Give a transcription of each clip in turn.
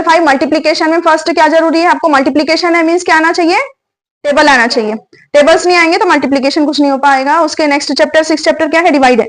Chapter 5 multiplication में first क्या जरूरी है आपको, मल्टीप्लीकेशन है मीन्स क्या आना चाहिए, टेबल आना चाहिए। टेबल्स नहीं आएंगे तो मल्टीप्लीकेशन कुछ नहीं हो पाएगा। उसके नेक्स्ट चैप्टर 6 चैप्टर क्या है, डिवाइड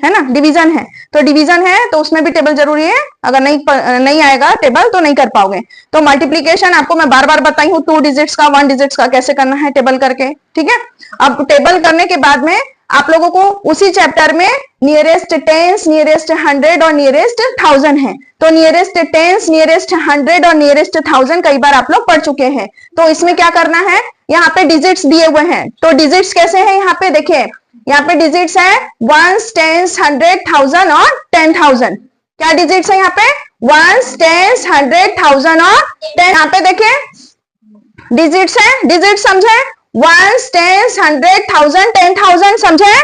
है ना, डिवीजन है। तो डिवीजन है तो उसमें भी टेबल जरूरी है, अगर नहीं आएगा टेबल तो नहीं कर पाओगे। तो मल्टीप्लीकेशन आपको मैं बार बार बताई हूँ, 2 डिजिट्स का 1 डिजिट्स का कैसे करना है टेबल करके, ठीक है। अब टेबल करने के बाद में आप लोगों को उसी चैप्टर में नियरेस्ट टेंस, नियरेस्ट 100 और नियरेस्ट 1000 है। तो नियरेस्ट टेंस, नियरेस्ट 100 और नियरेस्ट 1000 कई बार आप लोग पढ़ चुके हैं। तो इसमें क्या करना है, यहाँ पे डिजिट्स दिए हुए हैं। तो डिजिट्स कैसे हैं, यहाँ पे देखिए, यहाँ पे डिजिट्स है 1, 10, 100, 1000 और 10,000। क्या डिजिट्स है यहाँ पे, 1, 10, 100, 1000 और 10। यहाँ पे देखिए डिजिट्स है, डिजिट समझे, 1, 10, 100, 1000, 10,000 समझे,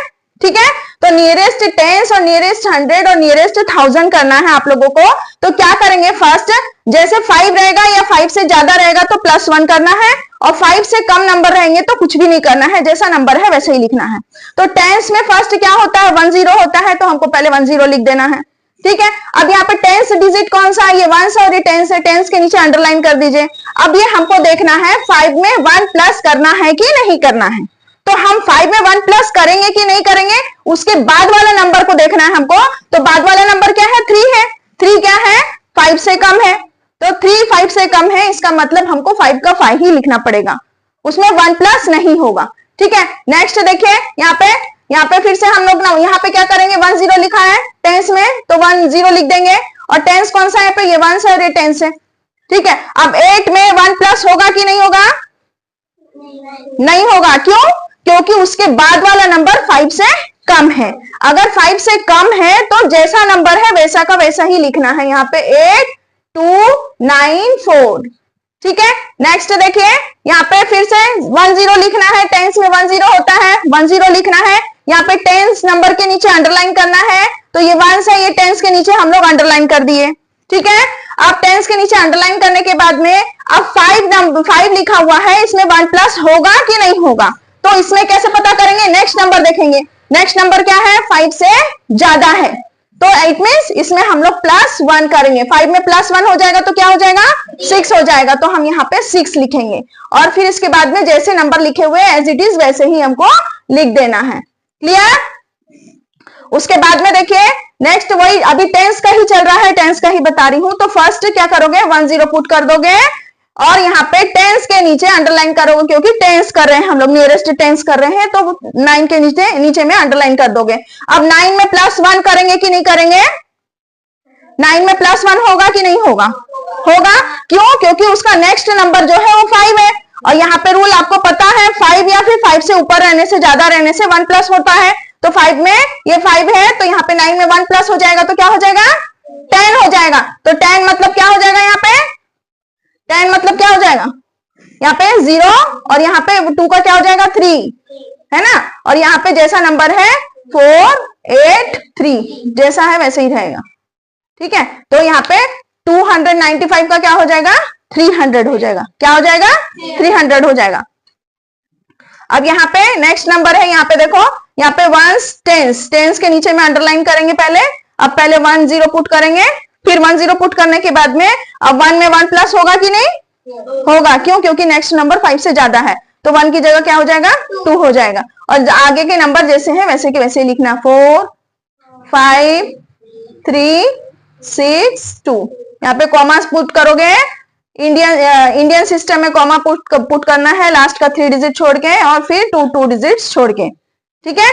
ठीक है। तो नियरेस्ट टेंस और नियरेस्ट 100 और नियरेस्ट 1000 करना है आप लोगों को। तो क्या करेंगे, फर्स्ट जैसे 5 रहेगा या 5 से ज्यादा रहेगा तो +1 करना है, और 5 से कम नंबर रहेंगे तो कुछ भी नहीं करना है, जैसा नंबर है वैसे ही लिखना है। तो टेंस में फर्स्ट क्या होता है, 10 होता है, तो हमको पहले 10 लिख देना है, ठीक है। अब यहाँ पे टेंस डिजिट कौन सा है, ये 1 और ये टेंस है, टेंस के नीचे अंडरलाइन कर दीजिए। अब ये हमको देखना है 5 में 1 प्लस करना है कि नहीं करना है। तो हम 5 में 1 प्लस करेंगे कि नहीं करेंगे, उसके बाद वाला नंबर को देखना है हमको। तो बाद वाला नंबर क्या है, 3 है। 3 क्या है, 5 से कम है। तो 3 5 से कम है, इसका मतलब हमको 5 का 5 ही लिखना पड़ेगा, उसमें 1 प्लस नहीं होगा, ठीक है। नेक्स्ट देखिए, यहाँ पे फिर से हम लोग ना यहाँ पे क्या करेंगे, 10 लिखा है टेंस में, तो 10 लिख देंगे। और टेंस कौन सा है पे, ये 1 है और ये टेंस है, ठीक है। अब 8 में 1 प्लस होगा कि नहीं होगा, नहीं होगा। क्यों, क्योंकि उसके बाद वाला नंबर 5 से कम है। अगर 5 से कम है तो जैसा नंबर है वैसा का वैसा ही लिखना है। यहाँ पे 8, 2, 9, 4, ठीक है। नेक्स्ट देखिए, यहाँ पे फिर से 10 लिखना है, टेंस में 10 होता है, 10 लिखना है। यहाँ पे टेंस नंबर के नीचे अंडरलाइन करना है, तो ये 1 है, ये टेंस के नीचे हम लोग अंडरलाइन कर दिए, ठीक है। अब टेंस के नीचे अंडरलाइन करने के बाद में अब 5 लिखा हुआ है, इसमें 1 प्लस होगा कि नहीं होगा। तो इसमें कैसे पता करेंगे, नेक्स्ट नंबर देखेंगे। नेक्स्ट नंबर क्या है, 5 से ज्यादा है, तो इट मींस इसमें हम लोग +1 करेंगे। 5 में +1 हो जाएगा तो क्या हो जाएगा, 6 हो जाएगा। तो हम यहाँ पे 6 लिखेंगे, और फिर इसके बाद में जैसे नंबर लिखे हुए एज इट इज वैसे ही हमको लिख देना है। क्लियर। उसके बाद में देखिए नेक्स्ट वही अभी टेंस का ही चल रहा है, टेंस का ही बता रही हूं। तो फर्स्ट क्या करोगे, 10 पुट कर दोगे, और यहाँ पे टेंस के नीचे अंडरलाइन करोगे, क्योंकि टेंस कर रहे हैं हम लोग, नियरेस्ट टेंस कर रहे हैं, तो 9 के नीचे में अंडरलाइन कर दोगे। अब 9 में +1 करेंगे कि नहीं करेंगे, 9 में +1 होगा कि नहीं होगा, होगा। क्यों, क्योंकि उसका नेक्स्ट नंबर जो है वो 5 है, और यहाँ पे रूल आपको पता है, 5 या फिर 5 से ऊपर रहने से, ज्यादा रहने से 1 प्लस होता है। तो 5 में ये 5 है, तो यहाँ पे 9 में 1 प्लस हो जाएगा, तो क्या हो जाएगा, 10 हो जाएगा। तो 10 मतलब क्या हो जाएगा, यहाँ पे 10 मतलब क्या हो जाएगा, यहाँ पे 0, और यहाँ पे 2 का क्या हो जाएगा, 3, है ना। और यहाँ पे जैसा नंबर है 4, 8, 3 जैसा है वैसे ही रहेगा, ठीक है। तो यहाँ पे 295 का क्या हो जाएगा, 300 हो जाएगा। क्या हो जाएगा, 300 हो जाएगा। अब यहाँ पे नेक्स्ट नंबर है, यहाँ पे देखो, यहाँ पे 1 टेंस के नीचे में अंडरलाइन करेंगे पहले। अब पहले 10 पुट करेंगे, फिर 10 पुट करने के बाद में अब 1 में 1 प्लस होगा कि नहीं होगा। क्यों, क्योंकि नेक्स्ट नंबर 5 से ज्यादा है, तो 1 की जगह क्या हो जाएगा, 2 हो जाएगा। और आगे के नंबर जैसे हैं वैसे के वैसे लिखना, 4, 5, 3, 6, 2। यहाँ पे कॉमा पुट करोगे, इंडियन सिस्टम में कॉमा पुट करना है लास्ट का 3 डिजिट छोड़ के, और फिर 2 डिजिट छोड़ के, ठीक है।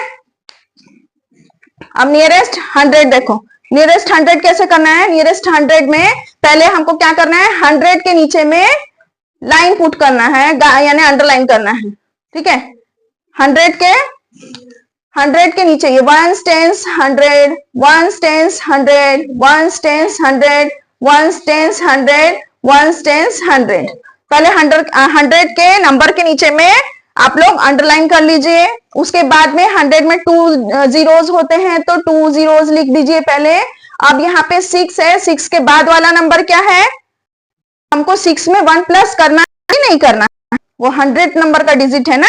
अब नियरेस्ट 100 देखो, नियरेस्ट 100 कैसे करना है। नियरेस्ट 100 में पहले हमको क्या करना है, 100 के नीचे में लाइन पुट करना है, यानी अंडरलाइन करना है, ठीक है। 100 के नीचे ये 1 tens 100, 1 tens 100, 1 tens 100, 1 tens 100, 1 tens 100। पहले 100 के नंबर के नीचे में आप लोग अंडरलाइन कर लीजिए। उसके बाद में 100 में 2 जीरोस होते हैं, तो 2 जीरोस लिख दीजिए पहले। अब यहाँ पे 6 है, 6 के बाद वाला नंबर क्या है, हमको 6 में 1 प्लस करना ही नहीं करना, वो 100 नंबर का डिजिट है ना,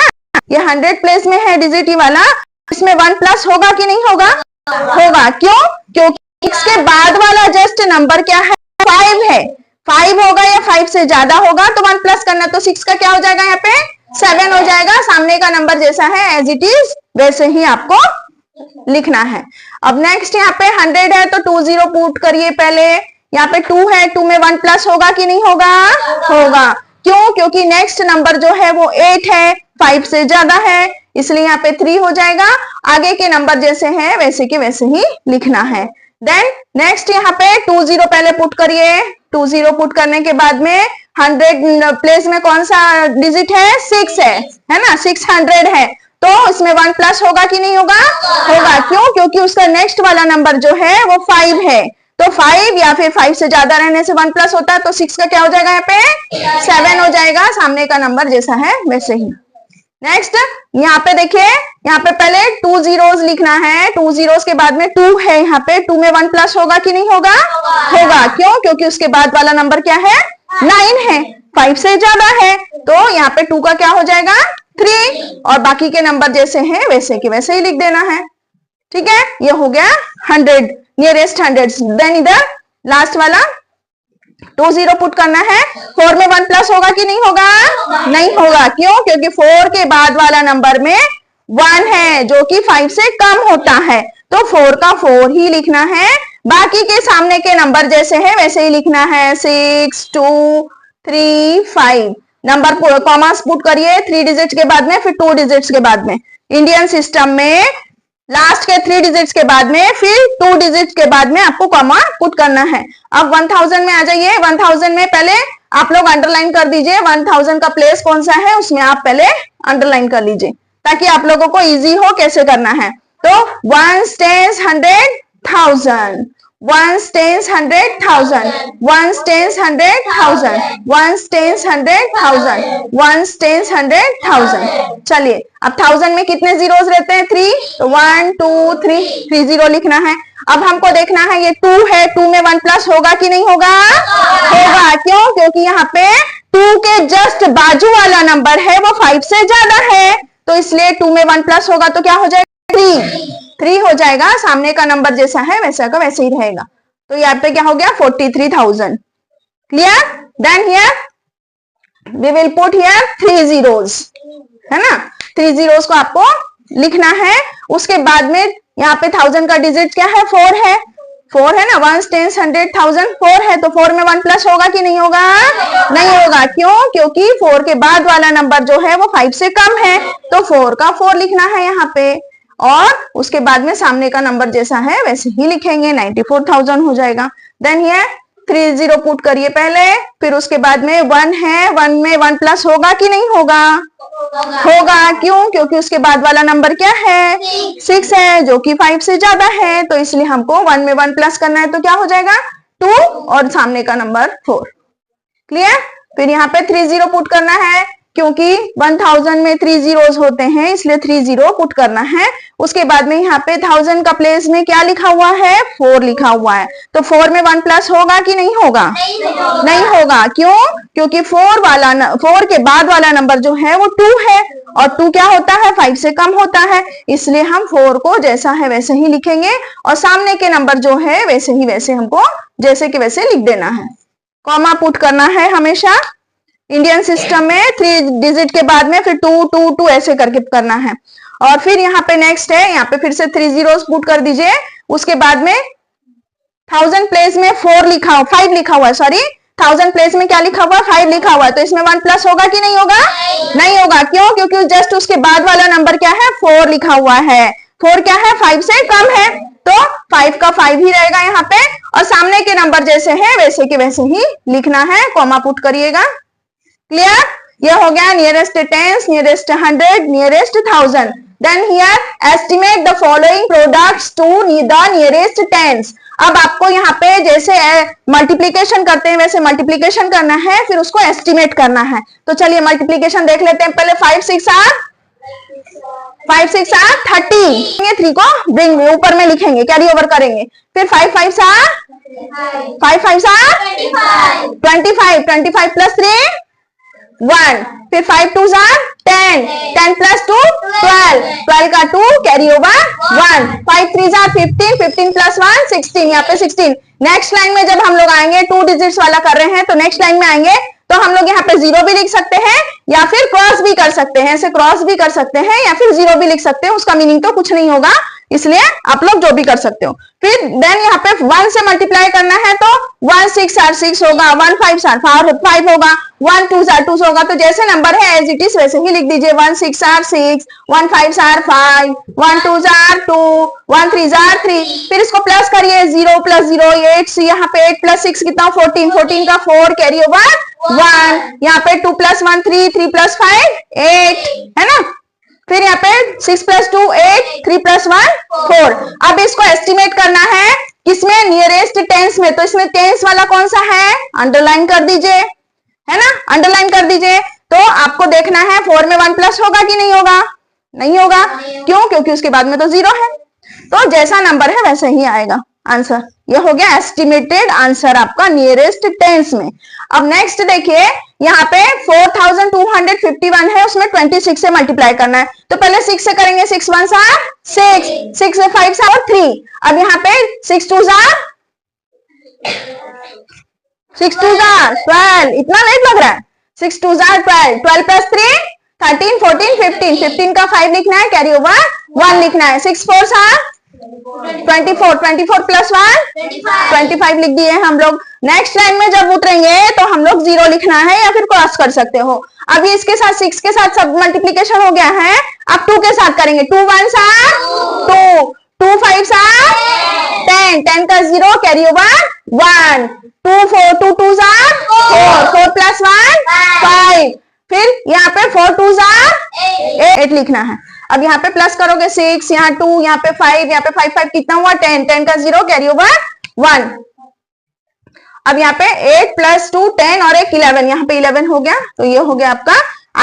ये 100 प्लेस में है डिजिट ही वाला, इसमें 1 प्लस होगा कि नहीं होगा, होगा। क्यों, क्योंकि 6 के बाद वाला जस्ट नंबर क्या है, 5 है। 5 होगा या 5 से ज्यादा होगा तो 1 प्लस करना, तो 6 का क्या हो जाएगा यहाँ पे 7 हो जाएगा। सामने का नंबर जैसा है एज इट इज वैसे ही आपको लिखना है। अब नेक्स्ट यहाँ पे 100 है तो 20 पुट करिए पहले। यहाँ पे 2 है, 2 में 1 प्लस होगा कि नहीं होगा? होगा। क्यों? क्योंकि नेक्स्ट नंबर जो है वो 8 है, 5 से ज्यादा है, इसलिए यहाँ पे 3 हो जाएगा। आगे के नंबर जैसे हैं वैसे के वैसे ही लिखना है। देन नेक्स्ट यहाँ पे 20 पहले पुट करिए। 20 पुट करने के बाद में 100 प्लेस में कौन सा डिजिट है? 6 है ना, 600 है, तो इसमें 1 प्लस होगा कि नहीं होगा? होगा। क्यों? क्योंकि उसका नेक्स्ट वाला नंबर जो है वो 5 है, तो 5 या फिर 5 से ज्यादा रहने से 1 प्लस होता है, तो 6 का क्या हो जाएगा यहाँ पे 7 हो जाएगा। सामने का नंबर जैसा है वैसे ही। नेक्स्ट यहाँ पे देखिए, यहाँ पे पहले 2 zeros लिखना है। 2 zeros के बाद में 2 है, यहाँ पे 2 में 1 प्लस होगा कि नहीं होगा? होगा। क्यों? क्योंकि उसके बाद वाला नंबर क्या है? 9 है, 5 से ज्यादा है, तो यहाँ पे 2 का क्या हो जाएगा 3, और बाकी के नंबर जैसे हैं वैसे के वैसे ही लिख देना है। ठीक है, ये हो गया 100 नियरेस्ट 100। देन इधर लास्ट वाला 20 पुट करना है। 4 में 1 प्लस होगा कि नहीं होगा? नहीं होगा। क्यों? क्योंकि 4 के बाद वाला नंबर में 1 है जो कि 5 से कम होता है, तो 4 का 4 ही लिखना है। बाकी के सामने के नंबर जैसे है वैसे ही लिखना है। 6, 2, 3, 5 नंबर कॉमास पुट करिए 3 डिजिट्स के बाद में, फिर 2 डिजिट्स के बाद में। इंडियन सिस्टम में लास्ट के 3 डिजिट्स के बाद में फिर 2 डिजिट्स के बाद में आपको कॉमा पुट करना है। अब 1000 में आ जाइए। 1000 में पहले आप लोग अंडरलाइन कर दीजिए 1000 का प्लेस कौन सा है, उसमें आप पहले अंडरलाइन कर लीजिए ताकि आप लोगों को इजी हो कैसे करना है। तो 1 10 100,000, 1 10 100,000, 1 10 100,000, 1 10 100,000, 1 10 100,000। चलिए अब 1000 में कितने जीरोस रहते हैं? 3, तो 1 2 3 3 जीरो लिखना है। अब हमको देखना है ये 2 है, 2 में 1 प्लस होगा कि नहीं होगा? होगा। क्यों? क्योंकि यहाँ पे 2 के जस्ट बाजू वाला नंबर है वो 5 से ज्यादा है, तो इसलिए 2 में 1 प्लस होगा तो क्या हो जाएगा 3 हो जाएगा। सामने का नंबर जैसा है वैसा का वैसे ही रहेगा। तो यहाँ पे क्या हो गया 43,000। Clear? Then here we will put here 3 zeros, है ना। 3 zeros को आपको लिखना है। उसके बाद में यहाँ पे 1000 का डिजिट क्या है? 4 है, 4 है ना। 1 10 100,000 4 है, तो 4 में 1 प्लस होगा कि नहीं होगा? नहीं होगा। क्यों? क्योंकि 4 के बाद वाला नंबर जो है वो 5 से कम है, तो 4 का 4 लिखना है यहाँ पे, और उसके बाद में सामने का नंबर जैसा है वैसे ही लिखेंगे। 94,000 हो जाएगा। देन हियर 30 पुट करिए पहले, फिर उसके बाद में 1 है, 1 में 1 प्लस होगा कि नहीं होगा? होगा। क्यों? क्योंकि उसके बाद वाला नंबर क्या है? 6 है जो कि 5 से ज्यादा है, तो इसलिए हमको 1 में 1 प्लस करना है, तो क्या हो जाएगा 2 और सामने का नंबर 4। क्लियर? फिर यहाँ पे 30 पुट करना है, क्योंकि 1000 में 3 zeros होते हैं इसलिए 30 पुट करना है। उसके बाद में यहाँ पे 1000 का प्लेस में क्या लिखा हुआ है? 4 लिखा हुआ है, तो 4 में 1 प्लस होगा कि नहीं होगा? नहीं होगा। क्यों? क्योंकि 4 के बाद वाला नंबर जो है वो 2 है, और 2 क्या होता है? 5 से कम होता है, इसलिए हम 4 को जैसा है वैसे ही लिखेंगे, और सामने के नंबर जो है वैसे ही वैसे हमको जैसे के वैसे लिख देना है। कॉमा पुट करना है हमेशा। इंडियन सिस्टम में 3 डिजिट के बाद में फिर 2 2 2 ऐसे करके करना है। और फिर यहाँ पे नेक्स्ट है, यहाँ पे फिर से 3 zeros पुट कर दीजिए। उसके बाद में 1000 प्लेस में 5 लिखा हुआ है, सॉरी 1000 प्लेस में क्या लिखा हुआ है? 5 लिखा हुआ है, तो इसमें 1 प्लस होगा कि नहीं होगा? नहीं होगा। क्यों? क्योंकि जस्ट उसके बाद वाला नंबर क्या है? 4 लिखा हुआ है। 4 क्या है? 5 से कम है, तो 5 का 5 ही रहेगा यहाँ पे, और सामने के नंबर जैसे है वैसे के वैसे ही लिखना है। कॉमा पुट करिएगा। क्लियर? ये हो गया nearest 10, nearest 100, nearest 1000। Then here estimate the following products to the nearest 10s। अब आपको यहाँ पे जैसे मल्टीप्लीकेशन करते हैं वैसे मल्टीप्लीकेशन करना है, फिर उसको एस्टिमेट करना है। तो चलिए मल्टीप्लीकेशन देख लेते हैं। पहले 5 6 8 30। ये 3 को ब्रिंग ऊपर में लिखेंगे, कैरी ओवर करेंगे। फिर 5 5 25 प्लस 3 1, फिर 5 2 10, 10 प्लस 2 12, 12 का 2 कैरी ओवर 1, 5 3 15, 15 प्लस 1 16, यहाँ पे 16। नेक्स्ट लाइन में जब हम लोग आएंगे 2 डिजिट्स वाला कर रहे हैं, तो नेक्स्ट लाइन में आएंगे तो हम लोग यहाँ पे 0 भी लिख सकते हैं या फिर क्रॉस भी कर सकते हैं, ऐसे क्रॉस भी कर सकते हैं या फिर 0 भी लिख सकते हैं, उसका मीनिंग तो कुछ नहीं होगा, इसलिए आप लोग जो भी कर सकते हो। फिर देन यहाँ पे 1 से मल्टीप्लाई करना है तो 1 6 आर 6 होगा, 1 5 आर 5 होगा, 1 2 आर 2 होगा, तो जैसे नंबर है एज इट इज वैसे ही लिख दीजिए। 1 6 आर 6, 1 5 आर 5, 1 2 आर 2, 1 3 आर 3। फिर इसको प्लस करिए, 0 प्लस 0 8, यहाँ पे 8 प्लस 6 कितना 14, 14 का 4 कैरी ओवर 1, यहाँ पे 2 प्लस 1 3, 3 प्लस 5 8, है ना। फिर यहाँ पे 6 प्लस 2 8, 3 प्लस 1 4। अब इसको एस्टिमेट करना है किसमें, नियरेस्ट टेंस में, तो इसमें टेंस वाला कौन सा है, अंडरलाइन कर दीजिए, है ना, अंडरलाइन कर दीजिए। तो आपको देखना है 4 में 1 प्लस होगा कि नहीं होगा, नहीं होगा, क्यों, क्योंकि उसके बाद में तो 0 है, तो जैसा नंबर है वैसे ही आएगा आंसर। ये हो गया एस्टिमेटेड आंसर आपका नियरेस्ट टेंस में। अब नेक्स्ट देखिए, यहाँ पे 4251 है, उसमें 26 से मल्टीप्लाई करना है, तो पहले 6 से करेंगे, 6 1 6, 6 से 5 और 3। अब यहाँ पे 6 2 12, इतना लेट लग रहा है, 6 2 12, 12 प्लस 3 13 14 15, 15 का 5 लिखना है, कैरी ओवर 1 लिखना है, 6 4 24, 24 प्लस 1 25 लिख दिए हम लोग। नेक्स्ट लाइन में जब उतरेंगे तो हम लोग 0 लिखना है या फिर क्रॉस कर सकते हो। अब ये इसके साथ 6 के साथ सब मल्टीप्लीकेशन हो गया है, अब 2 के साथ करेंगे, 2 1 2, 2 5 10, 10 का 0 कैरी ओवर 1, 2 4 2 2 4, 4 प्लस 1 5, फिर यहाँ पे 4 2 8 लिखना है। अब यहाँ पे प्लस करोगे 6, यहाँ 2, यहाँ पे 5, यहाँ पे 5 5 कितना हुआ 10, 10 का 0 कैरी ओवर 1। अब यहाँ पे 8 प्लस 2 10 और 1 11, यहाँ पे 11 हो गया, तो ये हो गया आपका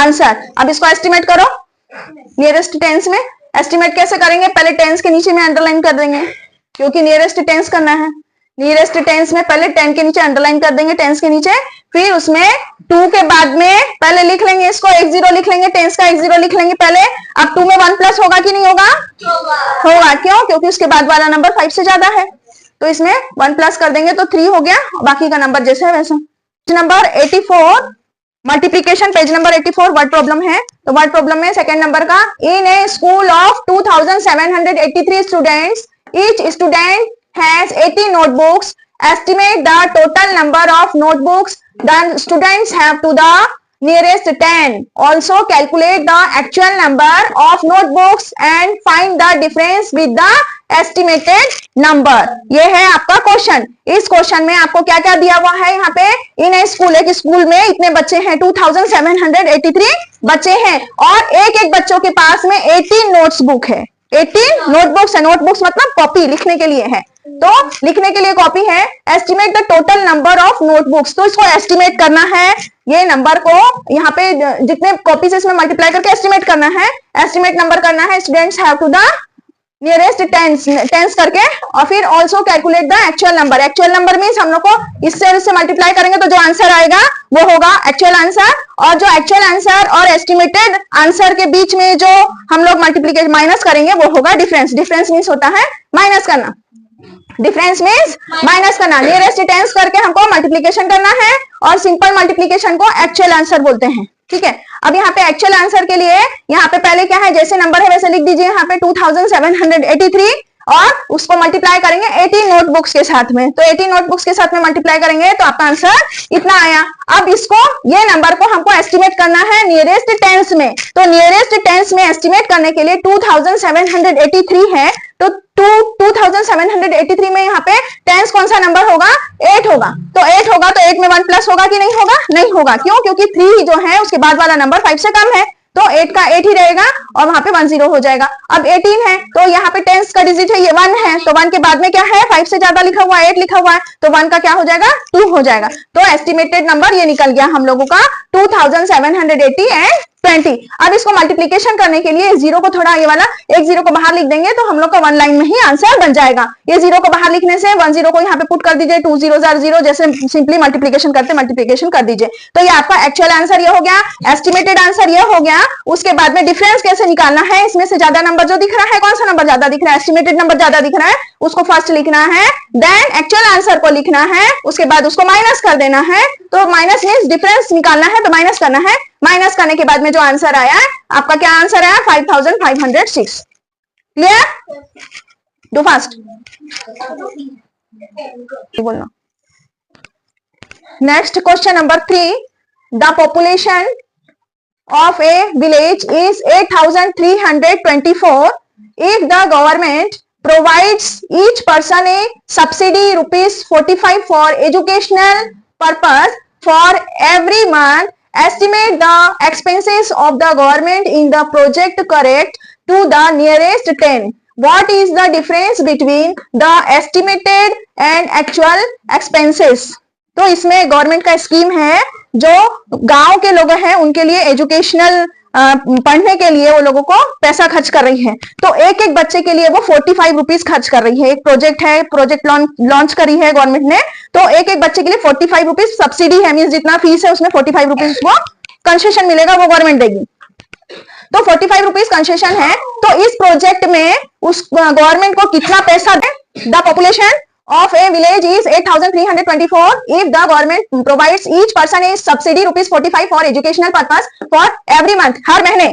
आंसर। अब इसको एस्टिमेट करो नियरेस्ट टेंस में। एस्टिमेट कैसे करेंगे, पहले टेंस के नीचे में अंडरलाइन कर देंगे, क्योंकि नियरेस्ट टेंस करना है। नियरेस्ट टेंस में पहले 10 के नीचे अंडरलाइन कर देंगे, टेंस के नीचे, फिर उसमें 2 के बाद में पहले लिख लेंगे इसको, 1 0 लिख लेंगे, टेंस का 1 0 लिख लेंगे पहले। अब 2 में 1 प्लस होगा कि नहीं होगा, होगा, क्यों, क्योंकि उसके बाद वाला नंबर 5 से ज्यादा है, तो इसमें 1 प्लस कर देंगे तो 3 हो गया, बाकी का नंबर जैसे है वैसा। Number 84 multiplication, page number 84 word problem है। तो वर्ड प्रॉब्लम में सेकंड नंबर का, in a school of 2783 students, each student has 80 notebooks. Estimate the total number of notebooks the students have to the nearest 10. Also calculate the actual number of notebooks and find the difference with the estimated number. ये है आपका question. इस question में आपको क्या क्या दिया हुआ है, यहाँ पे इन ए स्कूल, एक स्कूल में इतने बच्चे हैं, 2783 बच्चे हैं, और एक एक बच्चों के पास में 80 नोट्स बुक है, 80 नोटबुक्स है। नोटबुक्स मतलब कॉपी लिखने के लिए है, तो लिखने के लिए कॉपी है। Estimate the total number of notebooks, तो इसको एस्टिमेट करना है, ये नंबर को यहाँ पे जितने कॉपी से इसमें मल्टीप्लाई करके एस्टिमेट करना है, एस्टिमेट नंबर करना है। Students have to the nearest tens करके, और फिर also calculate the actual number. Actual number means हम लोग को इससे मल्टीप्लाई करेंगे तो जो आंसर आएगा वो होगा एक्चुअल आंसर, और जो एक्चुअल आंसर और एस्टिमेटेड आंसर के बीच में जो हम लोग मल्टीप्लीकेशन माइनस करेंगे वो होगा डिफरेंस। डिफरेंस मीन्स होता है माइनस करना, डिफरेंस मीन्स माइनस करना। नियरेस्ट टेंस करके हमको मल्टीप्लीकेशन करना है, और सिंपल मल्टीप्लीकेशन को एक्चुअल आंसर बोलते हैं, ठीक है। अब यहाँ पे एक्चुअल आंसर के लिए यहाँ पे पहले क्या है, जैसे नंबर है वैसे लिख दीजिए, यहाँ पे 2783, और उसको मल्टीप्लाई करेंगे 80 नोटबुक्स के साथ में, तो 80 नोटबुक्स के साथ में मल्टीप्लाई करेंगे तो आपका आंसर इतना आया। अब इसको, ये नंबर को हमको एस्टिमेट करना है नियरेस्ट टेंस में, तो नियरेस्ट टेंस में एस्टिमेट करने के लिए 2783 है, तो 2783 में यहाँ पे टेंस कौन सा नंबर होगा, 8 होगा, तो 8 होगा, तो 8 में 1 प्लस होगा कि नहीं होगा, नहीं होगा, क्यों, क्योंकि 3 जो है उसके बाद वाला नंबर 5 से कम है, तो 8 का 8 ही रहेगा, और वहां पे 1 0 हो जाएगा। अब 18 है, तो यहाँ पे टेंस का डिजिट है, ये 1 है, तो 1 के बाद में क्या है, 5 से ज्यादा लिखा हुआ है, 8 लिखा हुआ है, तो 1 का क्या हो जाएगा, 2 हो जाएगा। तो एस्टिमेटेड नंबर ये निकल गया हम लोगों का 2780 एंड 20। अब इसको मल्टीप्लीकेशन करने के लिए जीरो को थोड़ा ये वाला एक जीरो को बाहर लिख देंगे तो हम लोग का वन लाइन में ही आंसर बन जाएगा। ये जीरो को बाहर लिखने से 10 को यहाँ पे पुट कर दीजिए, 2 0 0 जैसे सिंपली मल्टीप्लीकेशन करते मल्टीप्लीकेशन कर दीजिए। तो ये आपका एक्चुअल आंसर ये हो गया, एस्टिमेटेड आंसर ये हो गया। उसके बाद में डिफरेंस कैसे निकालना है, इसमें से ज्यादा नंबर जो दिख रहा है, कौन सा नंबर ज्यादा दिख रहा है, एस्टिमेटेड नंबर ज्यादा दिख रहा है, उसको फर्स्ट लिखना है, देन एक्चुअल आंसर को लिखना है, उसके बाद उसको माइनस कर देना है। तो माइनस मींस डिफरेंस निकालना है तो माइनस करना है, माइनस करने के बाद में जो आंसर आया है आपका क्या आंसर आया 5506। क्लियर? डू फास्ट बोलना। Next question number 3, the population of a village is 8324 if the government provides each person a subsidy ₹45 for educational purpose for every month. Estimate the expenses of the government in the project correct to the nearest 10. What is the difference between the estimated and actual expenses? तो इसमें government का scheme है, जो गांव के लोग हैं उनके लिए एजुकेशनल पढ़ने के लिए वो लोगों को पैसा खर्च कर रही है। तो एक एक बच्चे के लिए वो 45 रुपीज खर्च कर रही है। एक प्रोजेक्ट है, प्रोजेक्ट लॉन्च करी है गवर्नमेंट ने, तो एक एक बच्चे के लिए 45 रुपीज सब्सिडी है, मीन जितना फीस है उसमें 45 रुपीज वो कंसेशन मिलेगा, वो गवर्नमेंट देगी। तो 45 रुपीज कंसेशन है। तो इस प्रोजेक्ट में उस गवर्नमेंट को कितना पैसा दे? The population of a village is 8324 if the government provides each person a subsidy ₹45 for educational purpose for every month. हर महीने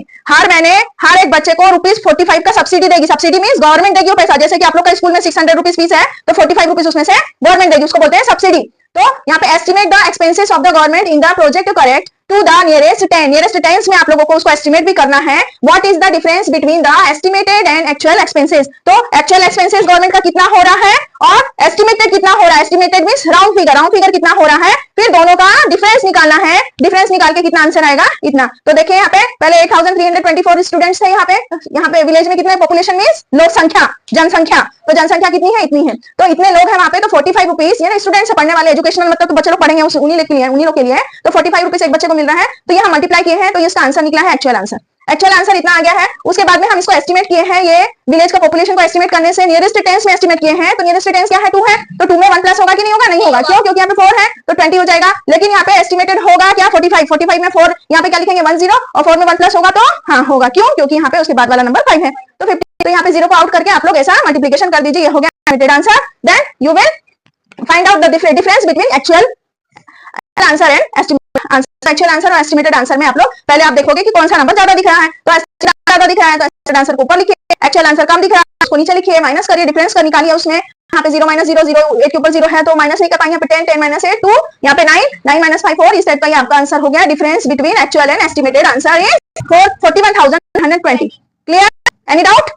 हर एक बच्चे को ₹45 का सब्सिडी देगी। सब्सिडी मींस गवर्नमेंट देगी वो पैसा। जैसे कि आप लोग का स्कूल में 600 रुपीज फीस है तो 45 रुपीज उसमें से गवर्नमेंट देगी, उसको बोलते हैं सब्सिडी। तो यहाँ पे estimate the expenses of the government in the project correct to the nearest 10। Nearest 10 में आप लोगों को उसको एस्टिमेट भी करना है। What is the difference between the estimated and actual expenses? तो एक्चुअल एक्सपेंसेस गवर्नमेंट का कितना हो रहा है और एस्टिमेटेड कितना हो रहा है? एस्टिमेटेड मींस राउंड फिगर कितना हो रहा है, फिर दोनों का डिफरेंस निकालना है। डिफरेंस निकाल के कितना आंसर आएगा इतना। तो देखिए यहाँ पे पहले 8324 स्टूडेंट्स थे यहाँ पे विलेज में कितने पॉपुलेशन मींस लोक संख्या, जनसंख्या। तो जनसंख्या कितनी है? इतनी है। तो इतने लोग हैं वहां पे। तो 45 रुपीज ये स्टूडेंट्स से पढ़ने वाले एजुकेशनल मतलब तो बच्चे लोग पढ़ेंगे उन्हीं लोग के लिए। तो 45 रुपीज एक बच्चे को मिल रहा है। तो ये हम मल्टीप्लाई किए हैं तो इसका आंसर निकला है एक्चुअल आंसर। एक्चुअल आंसर इतना आ गया है। उसके बाद में हम इसको एस्टिमेट किए हैं, ये विलेज का पॉपुलेशन को एस्टिमेट करने से नियरेस्ट 10 में एस्टिमेट किए हैं। तो नियरेस्ट 10 क्या है? 2 है। तो 2 में 1 प्लस होगा कि नहीं होगा? नहीं होगा। क्यों? क्योंकि यहाँ पे 4 है तो 20 हो जाएगा। लेकिन यहाँ पे एस्टिमेटेड होगा क्या? 45 में 4 यहाँ पे क्या लिखेंगे? 10 और 4 में 1 प्लस होगा तो हाँ होगा। क्यों? क्योंकि यहाँ पे उसके बाद वाला नंबर 5 है। तो 50। तो यहाँ पे 0 को आउट करके आप लोग ऐसा मल्टीप्लीकेशन कर दीजिए, ये हो गया estimated answer. Then you will find out the difference between actual answer and estimated answer. Actual answer और एस्टिमेटेड आंसर में आप लोग पहले आप देखोगे कि कौन सा नंबर ज्यादा दिख रहा है। तो ज्यादा दिख रहा है तो एस्टिमेटेड आंसर को ऊपर लिखिए, एक्चुअल आंसर कम दिख रहा है उसको नीचे लिखिए, माइनस करिए, डिफरेंस कर निकालिए उसमें। यहाँ पे 0 - 0 0 8 के ऊपर 0 है तो माइनस नहीं कर पाएंगे। यहाँ पे 10 10 - 8 2, यहाँ पे 9 9 - 5 4। इस टाइप का ये आपका आंसर हो गया। Difference between actual and estimated answer is 4120। Clear? Any doubt?